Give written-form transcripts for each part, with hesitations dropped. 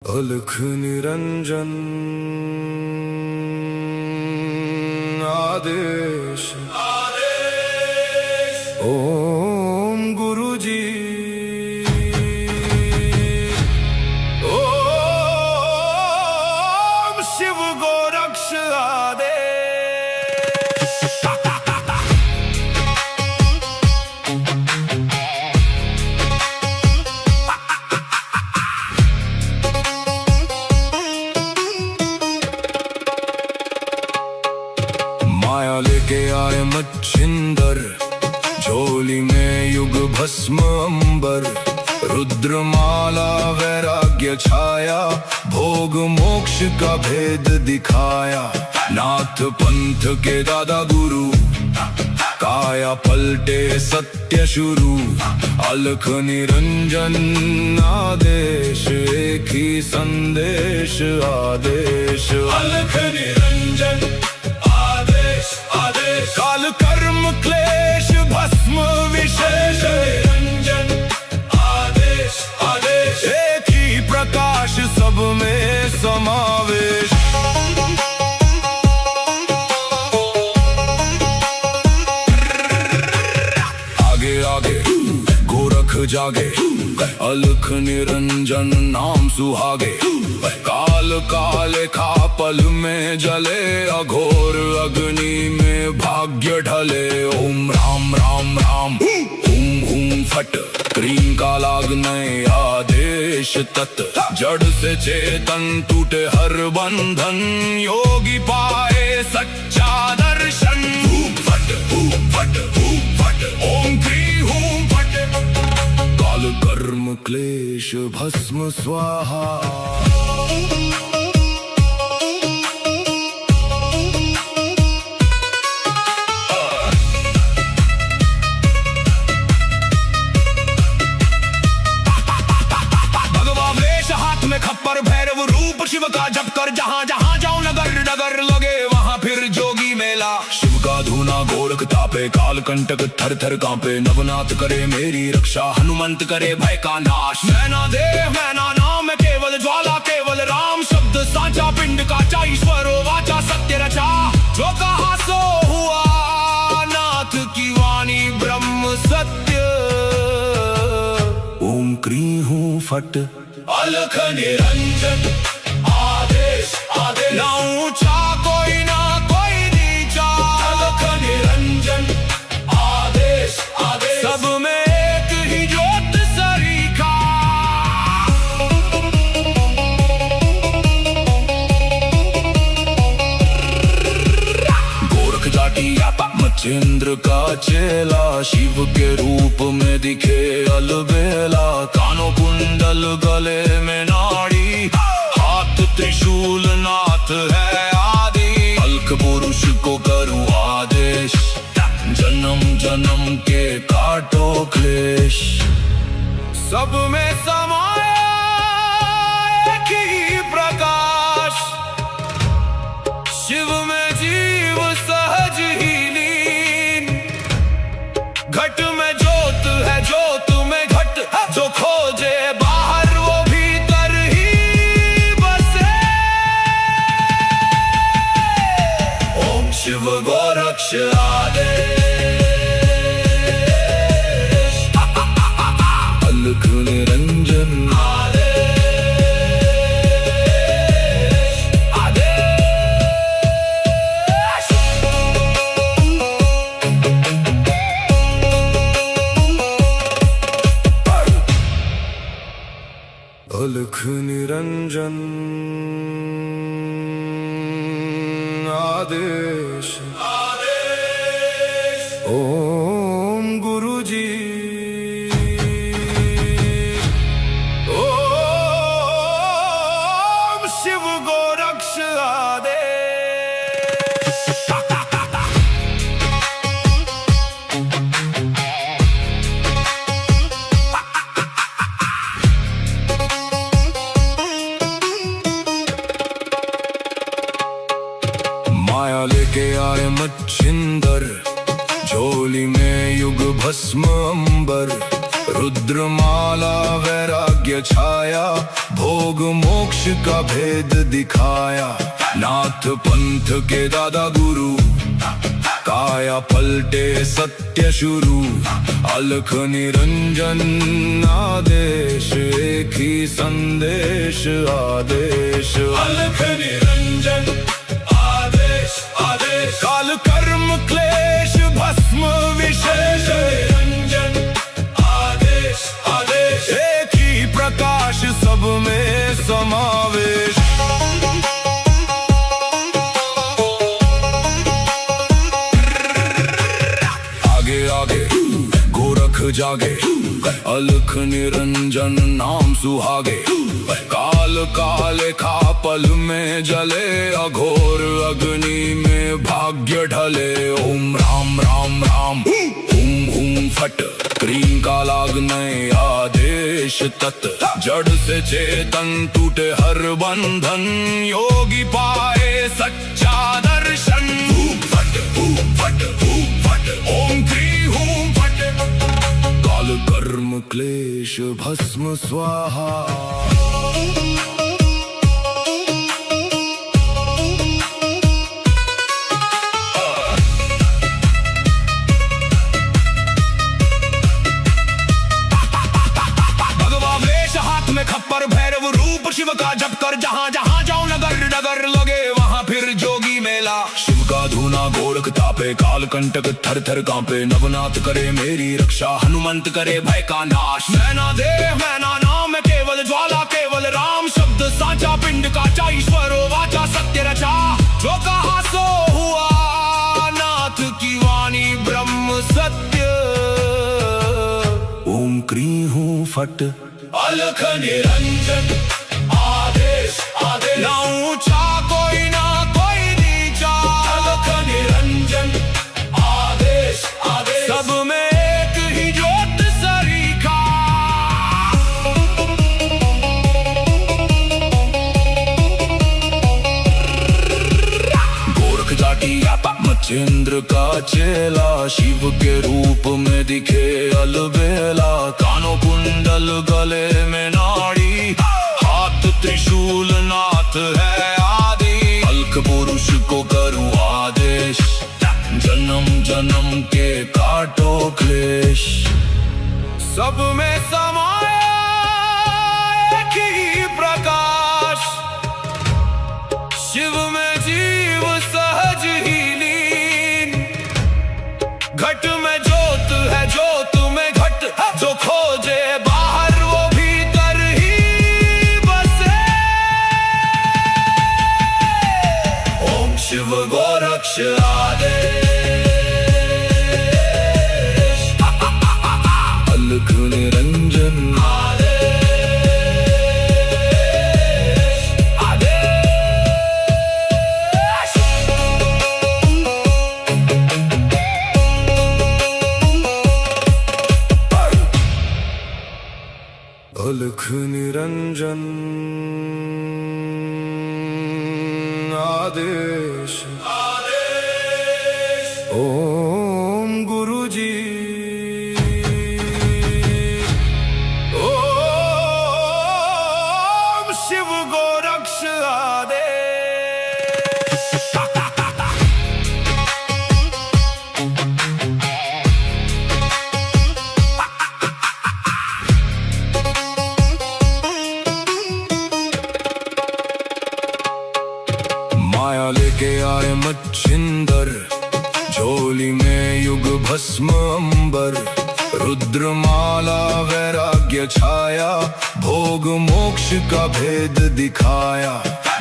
अलख निरंजन आदेश ओम गुरु जी ओम शिव गोरक्ष आदेश। माया लेके आए मच्छिंदर, झोली में युग भस्म अंबर। रुद्रमाला वैराग्य छाया, भोग मोक्ष का भेद दिखाया। नाथ पंथ के दादा गुरु, काया पलटे सत्य शुरू। अलख निरंजन आदेश, एक ही संदेश आदेश। अलख निरंजन काल कर्म क्लेश भस्म विशेष। निरंजन आदेश आदेश, एक ही प्रकाश सब में समावेश। आगे आगे गोरख जागे, अलख निरंजन नाम सुहागे। काल काले खा पल में जले, अघोर अग्नि में भाग्य ढले। ओम राम राम राम हुम हुम फट, क्रीम का लागने आदेश तत्। जड़ से चेतन टूटे हर बंधन, योगी पाए सच्चा दर्शन। हुम फट ओम क्री हुम फट। काल कर्म क्लेश भस्म स्वाहा। खप्पर भैरव रूप शिव का जप कर, जहाँ जहाँ जाओ नगर नगर लगे वहाँ फिर जोगी मेला। शिव का धूना गोरख तापे, काल कंटक थर थर कांपे। नवनाथ करे मेरी रक्षा, हनुमंत करे भय का नाश। मैना देव मैना नाम है केवल ज्वाला, केवल राम शब्द साचा। पिंड काचा ईश्वरो वाचा, सत्य रचा। जो कहा सो हुआ, नाथ की वाणी ब्रह्म सत्य। ओम क्री हूँ फट, अलख निरंजन आदेश आदेश। ना ऊंचा कोई ना कोई नीचा, अलख निरंजन आदेश आदेश। सब में एक ही ज्योत सरीखा। गोरख जाटी मच्छिंद्र का चेला, शिव के रूप में दिखे अलबेला। कानों कुंडल गले में नाड़ी, हाथ त्रिशूल नाथ है आदि। अलख पुरुष को करूं आदेश, जन्म जन्म के काटो क्लेश। सब में समाया एक ही प्रकाश, शिव में जीव सहज ही लीन। घट में ज्योत है ज्योत में घट, जो खोजे बाहर वो भीतर ही बसे। ओम शिव गोरक्ष आदेश। अलख निरंजन अलख निरंजन आदेश ओम गुरु जी ओम शिव गोरक्ष आदेश। माया लेके आए मच्छिंदर, झोली में युग भस्म अंबर। रुद्रमाला वैराग्य वैराग्य छाया, भोग मोक्ष का भेद दिखाया। नाथ पंथ के दादा गुरु, काया पलटे सत्य शुरू। अलख निरंजन आदेश, एक ही संदेश आदेश। अलख निरंजन आदेश आदेश, काल कर्म क्लेश भस्म विशेष। निरंजन आदेश आदेश, एक ही प्रकाश सब में समावेश। गोरख जागे, अलख निरंजन नाम सुहागे। काल काले खा पल में जले, अघोर अग्नि में भाग्य ढले। ओम राम राम राम हुम हुम फट, क्रीम का लागने आदेश तत्। जड़ से चेतन टूटे हर बंधन, योगी पाए सच्चा दर्शन। फट फट फट, ओम क्री हूं फट, काल कर्म क्लेश भस्म स्वाहा। भगवा वेश हाथ में खप्पर, भैरव रूप शिव का जप कर। जहां जहां जाऊं नगर नगर लगे, वहां फिर जोगी मेला। शिव का धूना गोरख तापे, काल कंटक थर थर कांपे। नवनाथ करे मेरी रक्षा, हनुमंत करे भय का नाश। मैना देव मैना नाम, केवल ज्वाला केवल राम। शब्द साचा पिंड काचा, ईश्वरो वाचा सत्य रचा। जो कहा सो हुआ, नाथ की वाणी ब्रह्म सत्य। ओम क्री हूं फट, अलख निरंजन आदेश आदेश। ना ऊंचा कोई ना कोई नीचा, अलख निरंजन आदेश आदेश। सब में एक ही ज्योत सरीखा। गोरख जाटी मच्छिंद्र का चेला, शिव के रूप में दिखे अलबेला। कानों कुंडल गले में नाड़ी, हाथ त्रिशूल नाथ है आदि। अलख पुरुष को करूं आदेश, जन्म जन्म के काटो क्लेश। सब में समाया एक ही प्रकाश, शिव में जीव सहज ही लीन। घट में ज्योत है ज्योत में घट, जो खोजे बाहर वो भीतर ही बसे। ओम शिव गोरक्ष आदेश, अलख निरंजन आदेश आदेश। अलख निरंजन आदेश आदेश। ओम गुरुजी, ओम शिव गोरक्ष आदेश। माया लेके आए मच्छिंदर, झोली में युग भस्म अंबर। रुद्रमाला वैराग्य छाया, भोग मोक्ष का भेद दिखाया।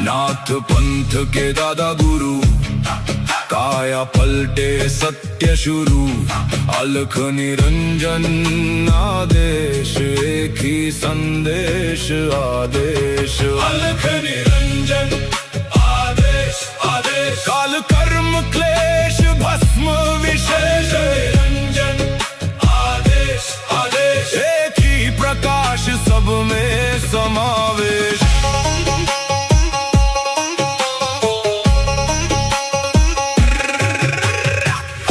नाथ पंथ के दादा गुरु, काया पलटे सत्य शुरू। अलख निरंजन आदेश, एक ही संदेश आदेश। अलख निरंजन आदेश आदेश, काल कर्म क्लेश भस्म विशेष। निरंजन आदेश आदेश, एक ही प्रकाश सब में समावेश।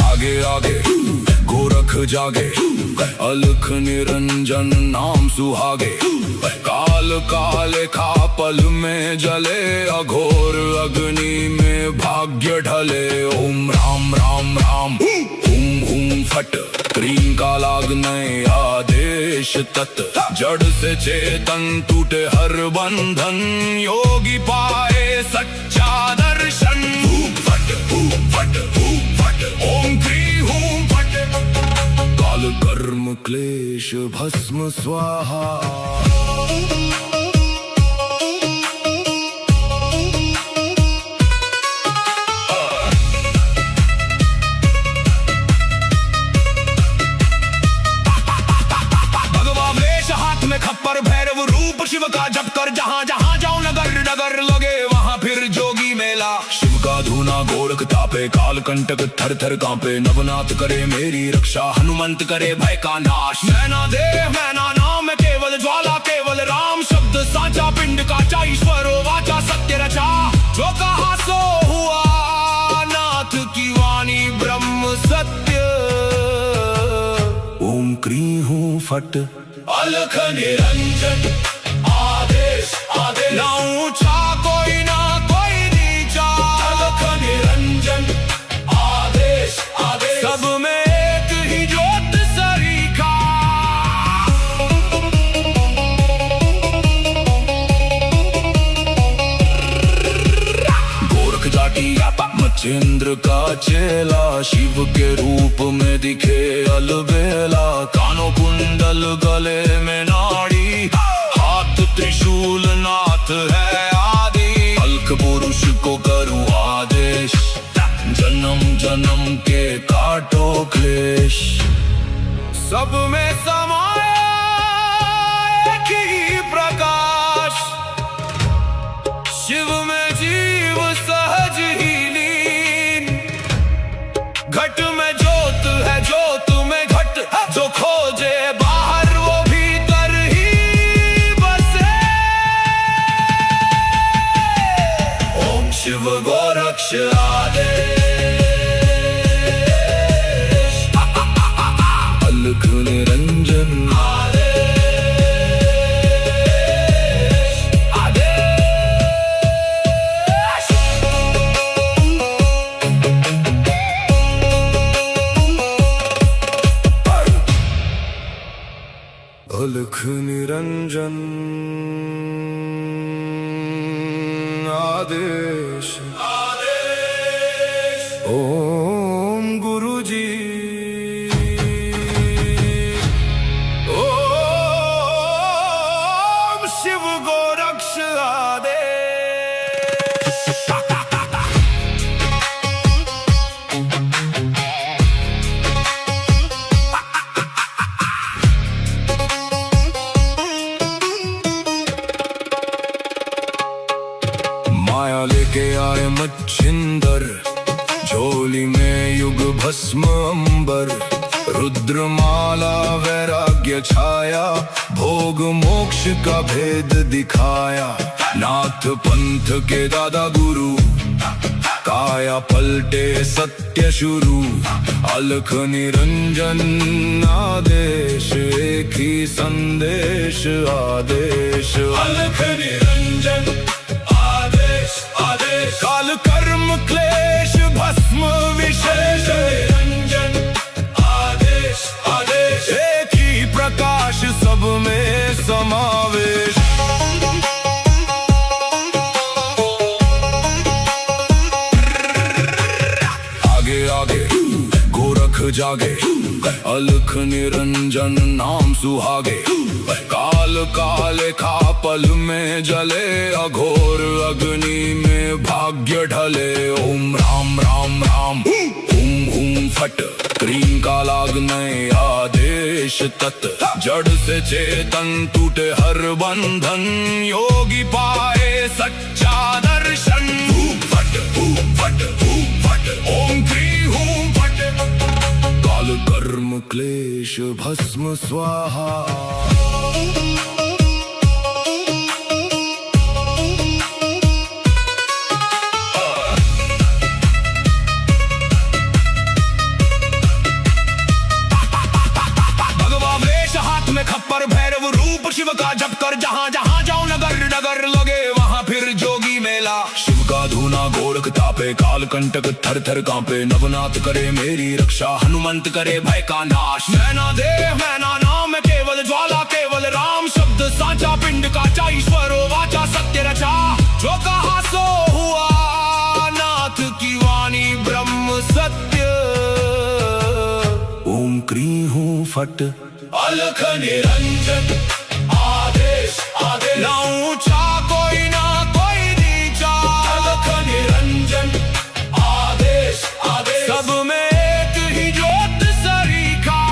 आगे आगे गोरख जागे, अलख निरंजन नाम सुहागे। काल काले खा पल में जले, अघोर अग्नि में भाग्य ढले। ओम राम राम राम हुम हुम फट, क्रीम का लागने आदेश तत्। जड़ से चेतन टूटे हर बंधन, योगी पाए सच्चा दर्शन। फट फट फट, ओम क्री हूं फट, काल कर्म क्लेश भस्म स्वाहा। खप्पर भैरव रूप शिव का जप कर, जहाँ जहाँ जाओ नगर नगर लगे वहाँ फिर जोगी मेला। शिव का धूना गोरख तापे, काल कंटक थर थर कांपे। नवनाथ करे मेरी रक्षा, हनुमंत करे भय का नाश। मैना देह मैना नाम केवल ज्वाला, केवल राम शब्द साचा। पिंड काचा ईश्वरो वाचा, सत्य रचा जो कहा सो हुआ। नाथ की वाणी ब्रह्म सत्य। ओम क्री हूं फट, अलख निरंजन आदेश आदेश। ना ऊंचा कोई ना कोई नीचा, अलख निरंजन आदेश आदेश। सब में एक ही ज्योत सरीखा। गोरख जाटी मचेंद्र का चेला, शिव के रूप में दिखे अलबेला। कानों कुंडल गले में नाड़ी, हाथ त्रिशूल नाथ है आदि। अलख पुरुष को करूं आदेश, जन्म जन्म के काटो क्लेश। सब में समाया एक ही प्रकाश, शिव में जीव सहज ही लीन। घट में ज्योत है ज्योत में घट, जो खोजे बाहर वो भीतर ही बसे। ओम शिव गोरक्ष आदेश, अलख निरंजन आदेश आदेश। अलख निरंजन आदेश आदेश। ओम गुरुजी, ओम शिव गोरक्ष आदेश। माया लेके आए मच्छिंदर, झोली में युग भस्म अंबर। रुद्रमाला वैराग्य छाया, भोग मोक्ष का भेद दिखाया। नाथ पंथ के दादा गुरु, काया पलटे सत्य शुरू। अलख निरंजन आदेश, एक ही संदेश आदेश। अलख निरंजन आदेश, काल कर्म क्लेश भस्म विशेष। निरंजन आदेश आदेश, एक ही प्रकाश सब में समावेश। आगे आगे गोरख जागे, अलख निरंजन नाम सुहागे। काल काले खा पल में जले, अघोर अग्नि में भाग्य ढले। ओम राम राम राम हुम हुम फट, क्रीम का लागने आदेश तत्। जड़ से चेतन टूटे हर बंधन, योगी पाए सच्चा दर्शन। फट फट फट, ओम क्री हूं फट, काल कर्म क्लेश भस्म स्वाहा। खप्पर भैरव रूप शिव का जप कर, जहाँ जहाँ जाओ धुना गोरख तापे, काल कंटक थर थर कांपे। नवनाथ करे मेरी रक्षा, हनुमंत करे भय का नाश। मैना देह मैना नाम केवल ज्वाला, केवल राम शब्द साचा। पिंड काचा ईश्वरो वाचा, सत्य रचा। जो कहा सो हुआ, नाथ की वाणी ब्रह्म सत्य। ओम क्रीं हूं फट, अलख निरंजन। आदेश आदेश, ना ऊंचा कोई ना कोई नीचा। अलख निरंजन, आदेश आदेश, सब में एक ही ज्योत सरीखा।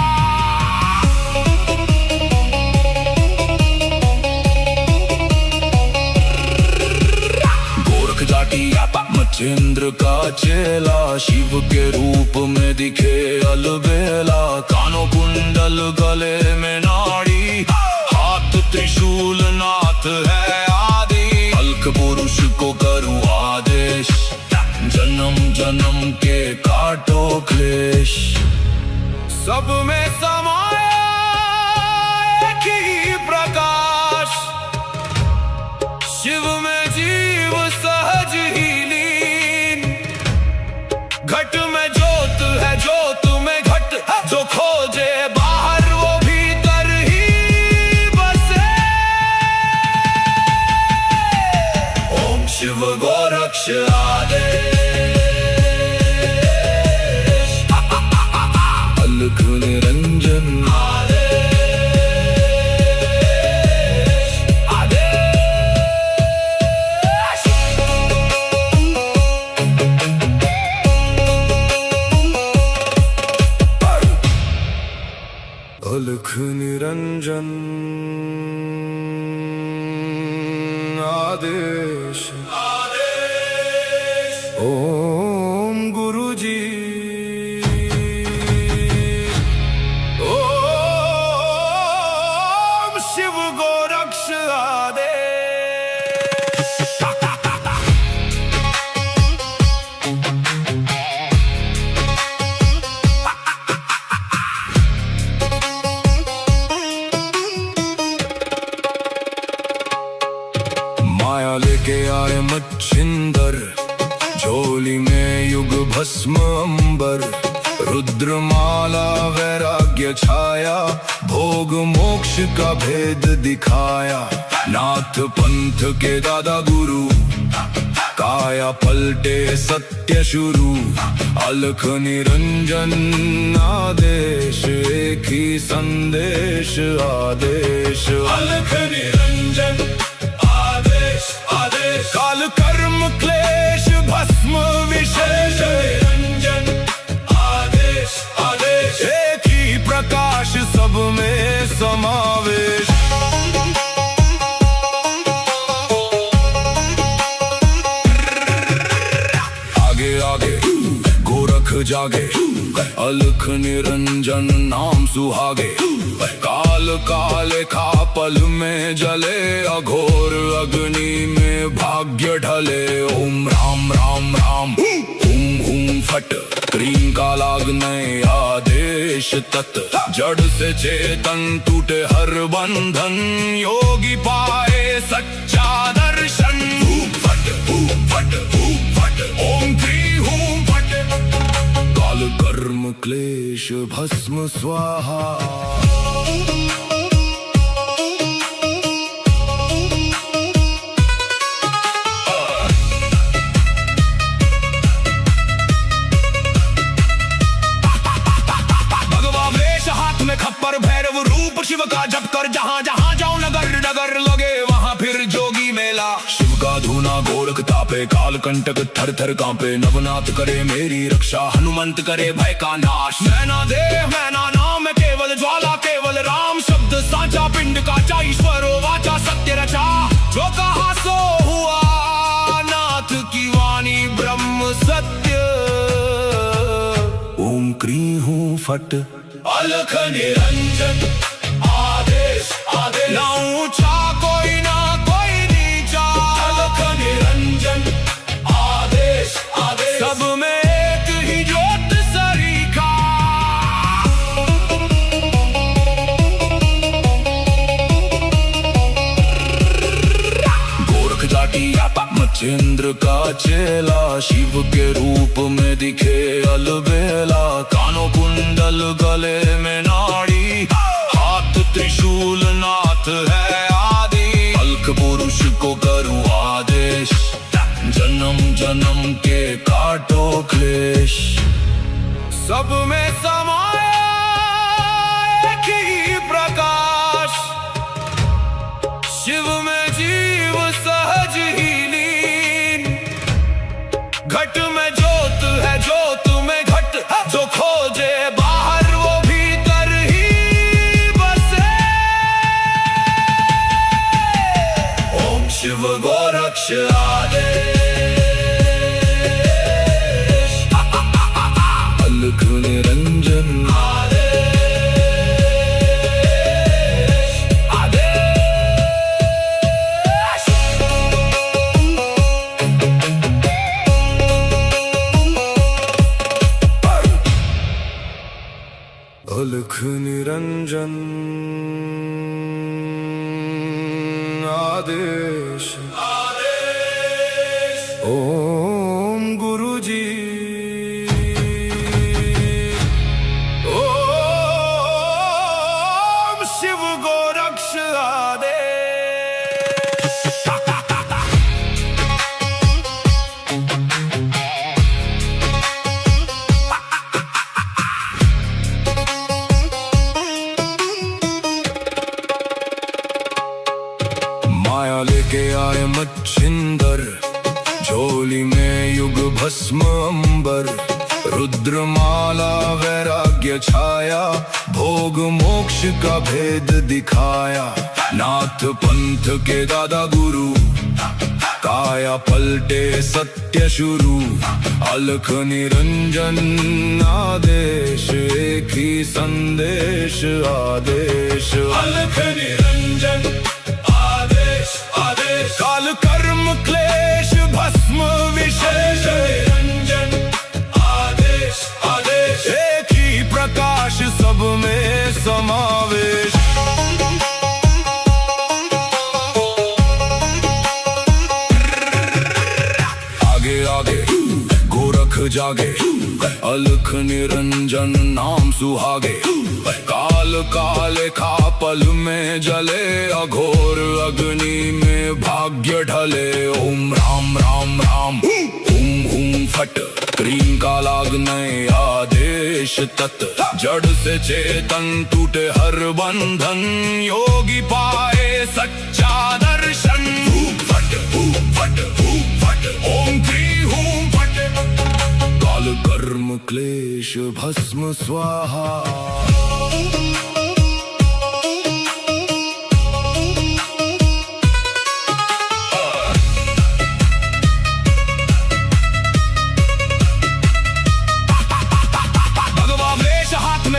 गोरख जाटी मच्छिंद्र का चेला, शिव के रूप में दिखे अलबेला। कानों कुंडल गले में नाड़ी, हाथ त्रिशूल नाथ है आदि। अलख पुरुष को करूं आदेश, जन्म जन्म के काटो क्लेश। सब में समाया एक ही प्रकाश, शिव में जीव सहज ही लीन। घट में ज्योत है, ज्योत में घट, जो खोजे बाहर वो भीतर ही बसे। ओम शिव गोरक्ष आदेश, अलख निरंजन आदेश, आदेश। अलख निरंजन आदेश, आदेश। ओम गुरुजी, ओम शिव गोरक्ष आदेश। माया लेके आए मच्छिंदर, झोली में युग भस्म अंबर। रुद्रमाला वैराग्य छाया, भोग मोक्ष का भेद दिखाया। नाथ पंथ के दादा गुरु, काया पलटे सत्य शुरू। अलख निरंजन आदेश, एक ही संदेश आदेश। अलख निरंजन आदेश, आदेश। काल कर्म क्लेश भस्म विशेष। निरंजन आदेश, आदेश। एक ही प्रकाश, सब में समावेश। आगे आगे गोरख जागे, अलख निरंजन नाम सुहागे। काल काले खा पल में जले, अघोर अग्नि में भाग्य ढले। ओम राम राम राम, हूं हूं फट, क्रीं का लागने आदेश तत्। जड़ से चेतन टूटे हर बंधन, योगी पाए सच्चा दर्शन। फट फट फट, ओम क्रीं हूं फट। काल कर्म क्लेश भस्म स्वाहा। खप्पर भैरव रूप शिव का जप कर, जहाँ जहाँ जाओ नगर नगर लगे वहाँ फिर जोगी मेला। शिव का धुना गोरख तापे, काल कंटक थर थर कांपे। नवनाथ करे मेरी रक्षा, हनुमंत करे भय का नाश। मैना देह मैना नाम केवल ज्वाला, केवल राम शब्द साचा। पिंड काचा ईश्वरो वाचा, सत्य रचा। जो कहा सो हुआ, नाथ की वाणी ब्रह्म सत्य। ओम क्रीं हूं फट, अलख निरंजन आदेश, आदेश। ना ऊंचा कोई ना कोई नीचा। अलख निरंजन आदेश, आदेश, सब में एक ही ज्योत सरीखा। गोरख जाटी मचेंद्र का चेला, शिव के रूप में दिखे अलबेला। कानों कुंडल गले में नाड़ी, हाथ त्रिशूल नाथ है आदि। अलख पुरुष को करूं आदेश, जन्म जन्म के काटो क्लेश। सब में समाया एक ही प्रकाश, शिव में जीव सहज ही लीन। घट में ज्योत है, ज्योत में घट, जो खोजे बाहर वो भीतर ही बसे। ओम शिव गोरक्ष आदेश, अलख निरंजन आदेश, आदेश। अलख निरंजन आदेश, आदेश। ओम गुरुजी, ओम शिव गोरक्ष आदेश। माया लेके आए मच्छिंदर, झोली में युग भस्म अंबर। रुद्रमाला वैराग्य छाया, भोग मोक्ष का भेद दिखाया। नाथ पंथ के दादा गुरु, काया पलटे सत्य शुरू। अलख निरंजन आदेश, एक ही संदेश आदेश। अलख निरंजन आदेश, आदेश। काल कर्म क्लेश भस्म विशेष, निरंजन आदेश, आदेश। एक ही प्रकाश, सब में समावेश। आगे आगे गोरख जागे, अलख निरंजन नाम सुहागे। काल काले खा पल में जले, अघोर अग्नि में भाग्य ढले। ओम राम राम राम, हुम हुम फट, क्रीम का लागने आदेश तत्। जड़ से चेतन टूटे हर बंधन, योगी पाए सच्चा दर्शन। फट फट फट, ओम क्री हूं फट। काल कर्म क्लेश भस्म स्वाहा।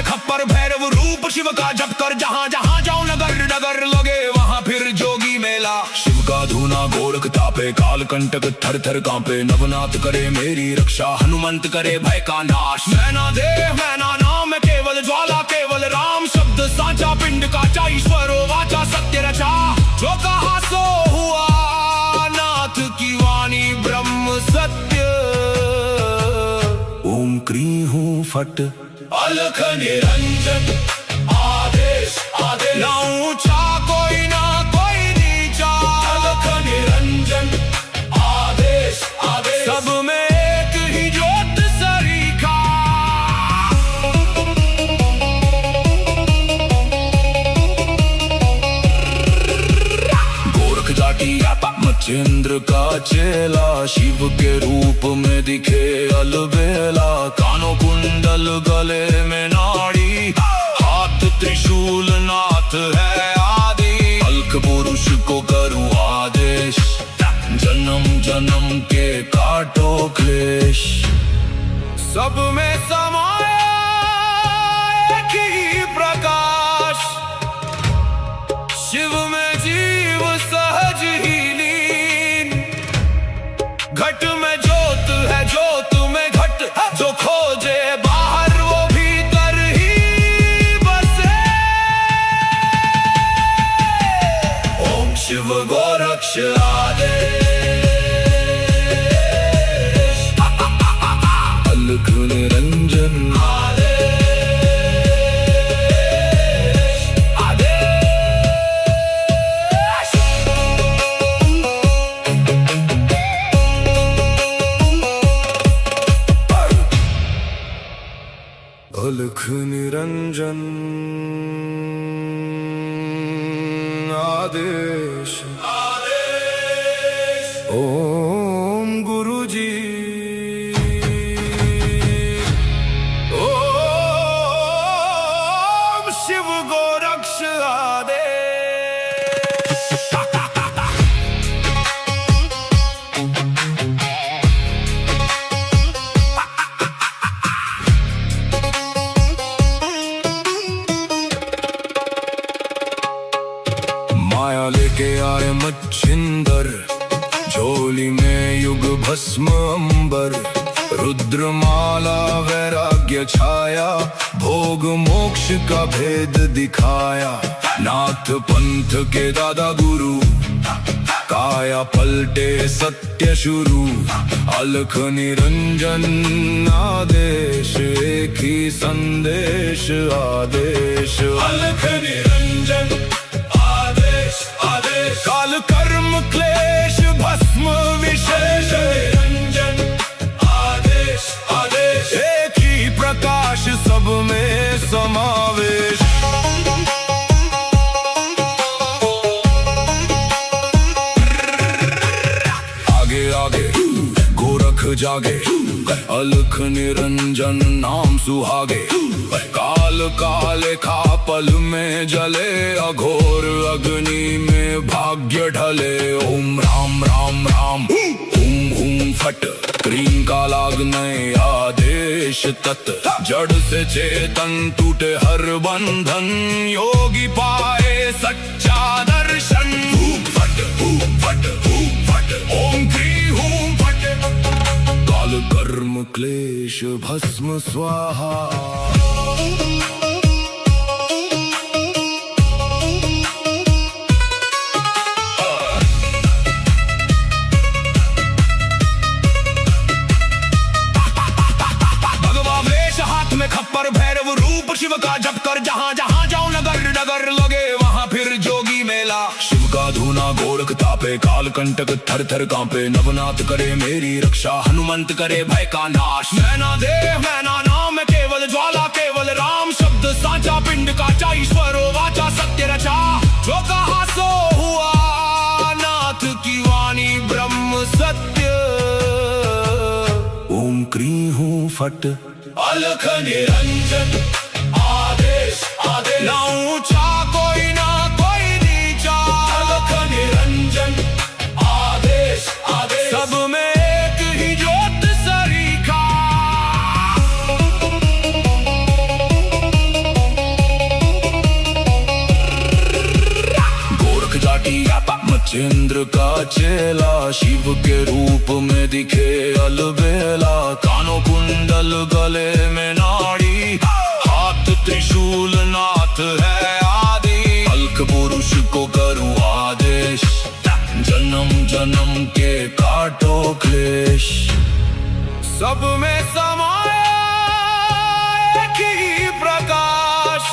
खप्पर भैरव रूप शिव का जप कर, जहां जहां जाऊं नगर नगर लगे वहां फिर जोगी मेला। शिव का धूना गोरख तापे, काल कंटक थर थर कांपे। नवनाथ करे मेरी रक्षा, हनुमंत करे भय का नाश। मैना देह मैना नाम, केवल ज्वाला केवल राम। शब्द साचा पिंड काचा, ईश्वरो वाचा सत्य रचा। जो कहा सो हुआ, नाथ की वाणी ब्रह्म सत्य। ओम क्री हूं फट, अलख निरंजन आदेश, आदेश। ना ऊंचा कोई ना कोई नीचा, अलख निरंजन आदेश, आदेश। सब में एक ही ज्योत सरीखा। गोरख जाटी मचेंद्र का चेला, शिव के रूप में दिखे अलबेला। कानों कुंडल गले में नाड़ी, हाथ त्रिशूल नाथ है आदि। अलख पुरुष को करूं आदेश, जन्म जन्म के काटो क्लेश। सब में समाया एक ही प्रकाश, शिव में जीव सहज ही लीन। घट में ज्योत है, ज्योत में घट, जो खोजे बाहर वो भीतर ही बसे। ओम शिव गोरक्ष आदेश। अलख निरंजन आदेश ओम गुरुजी ओम शिव गोरक्ष आदेश। माया लेके आए मच्छिंदर, झोली में युग भस्म अंबर। रुद्रमाला वैराग्य छाया, भोग मोक्ष का भेद दिखाया। नाथ पंथ के दादा गुरु, काया पलटे सत्य शुरू। अलख निरंजन आदेश, एक ही संदेश आदेश। अलख निरंजन काल कर्म क्लेश भस्म विशेष। निरंजन आदेश आदेश, एक ही प्रकाश सब में समावेश। आगे आगे गोरख जागे, अलख निरंजन नाम सुहागे। काल काले खा पल में जले, अघोर अग्नि में भाग्य ढले। ओम राम राम राम हुम हुम फट, क्रीम का लागने आदेश तत्। जड़ से चेतन टूटे हर बंधन, योगी पाए सच्चा दर्शन। हुम फट ओम क्री हुम फट, काल कर्म क्लेश भस्म स्वाहा। खप्पर भैरव रूप शिव का जप कर, जहाँ जहाँ जाओ नगर नगर लगे वहाँ फिर जोगी मेला। शिव का धूना गोरख तापे, काल कंटक थर थर कांपे। नवनाथ करे मेरी रक्षा, हनुमंत करे भय का नाश। मैना देह मैना नाम केवल ज्वाला, केवल राम शब्द साचा। पिंड काचा ईश्वरो वाचा, सत्य रचा। जो कहा सो हुआ, नाथ की वाणी ब्रह्म सत्य। ओम क्री हूँ फट, अलख निरंजन आदेश आदेश। ना ऊंचा कोई ना कोई नीचा, अलख निरंजन आदेश आदेश। सब में एक ही ज्योत सरीखा। गोरख जाटी मच्छिंद्र का चेला, शिव के रूप में दिखे अलबेला। कानों कुंडल गले में नाड़ी, हाथ त्रिशूल नाथ है आदि। अलख पुरुष को करूं आदेश, जन्म जन्म के काटो क्लेश। सब में समाया एक ही प्रकाश,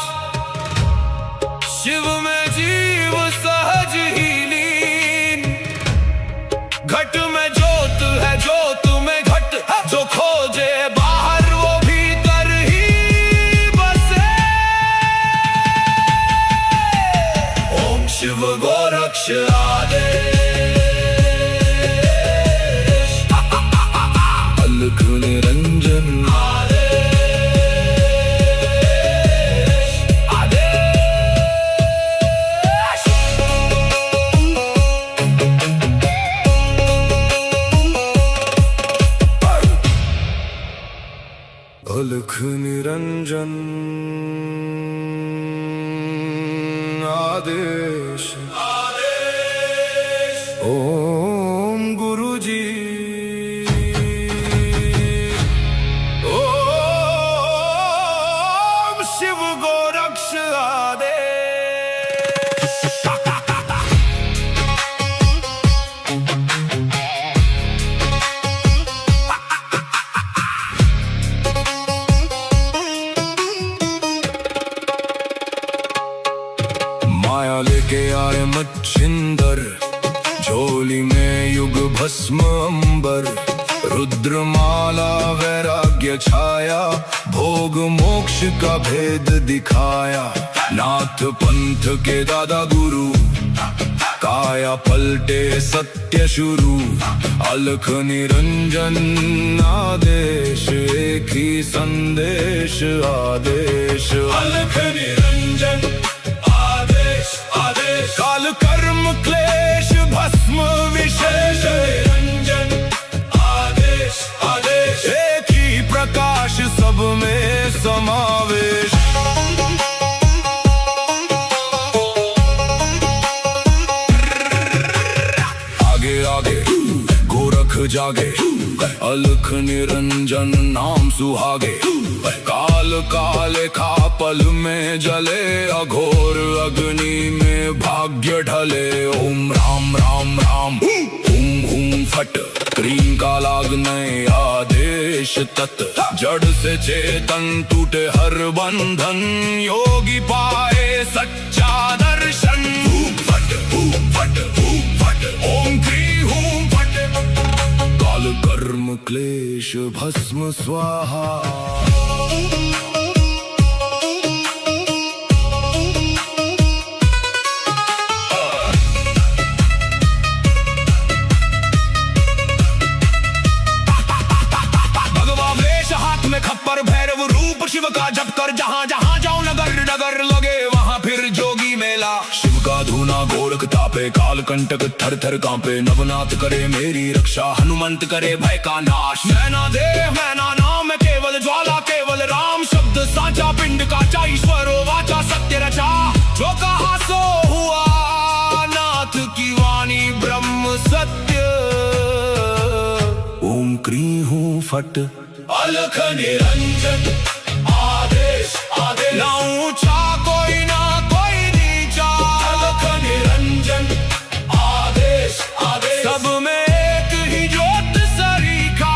शिव में जीव सहज ही लीन। घट में ज्योत है ज्योत में घट, जो खोजे बाहर वो भीतर ही बसे। ओम शिव गोरक्ष आदेश, अलख निरंजन अलख निरंजन आदेश आदेश। ओम गुरुजी ओम शिव गोरक्ष आदेश। माया लेके आए मच्छिंदर, झोली में युग भस्म अंबर। रुद्रमाला वैराग्य छाया, भोग मोक्ष का भेद दिखाया। नाथ पंथ के दादा गुरु, काया पलटे सत्य शुरू। अलख निरंजन आदेश, एक ही संदेश आदेश। अलख निरंजन आदेश आदेश, काल कर्म क्लेश भस्म विशेष। निरंजन आदेश आदेश, एक ही प्रकाश सब में समावेश। गोरख जागे, अलख निरंजन नाम सुहागे। काल काले खा पल में जले, अघोर अग्नि में भाग्य ढले। ओम राम राम राम हुम हुम फट, क्रीम का लागने आदेश तत्। जड़ से चेतन टूटे हर बंधन, योगी पाए सच्चा दर्शन। फट फट फट, ओम क्री हूं फट, काल कर्म क्लेश भस्म स्वाहा। भगवा वेश हाथ में खप्पर, भैरव रूप शिव का जप कर। जहां जहां जाऊं नगर नगर लगे, वहां फिर जोगी मेला। शिव का धूना गोरख तापे, काल कंटक थर थर कांपे। नवनाथ करे मेरी रक्षा, हनुमंत करे भय का नाश। मैना देव मैना नाम केवल ज्वाला, केवल राम शब्द साचा। पिंड का ईश्वर वाचा, सत्य रचा। जो कहा सो हुआ, नाथ की वाणी ब्रह्म सत्य। ओम क्री हूं फट, अलख निरंजन आदेश आदेश। ना ऊंचा कोई ना कोई नीचा, अलख निरंजन आदेश आदेश। सब में एक ही ज्योत सरीखा।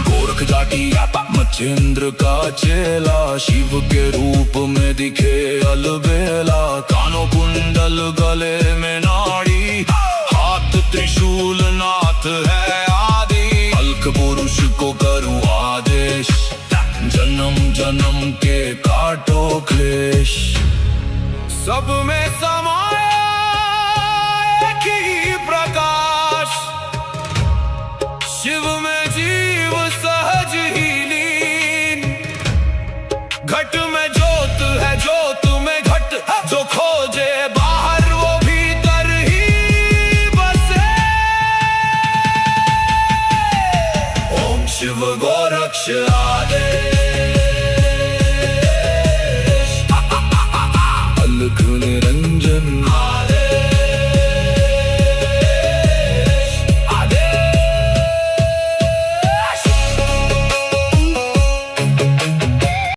गोरख जाटी मच्छिंद्र का चेला, शिव के रूप में दिखे अलबेला। कानों कुंडल गले में नाड़ी, हाथ त्रिशूल नाथ है आदि। अलख पुरुष को करूं आदेश, जन्म जन्म के काटो क्लेश। सब में समा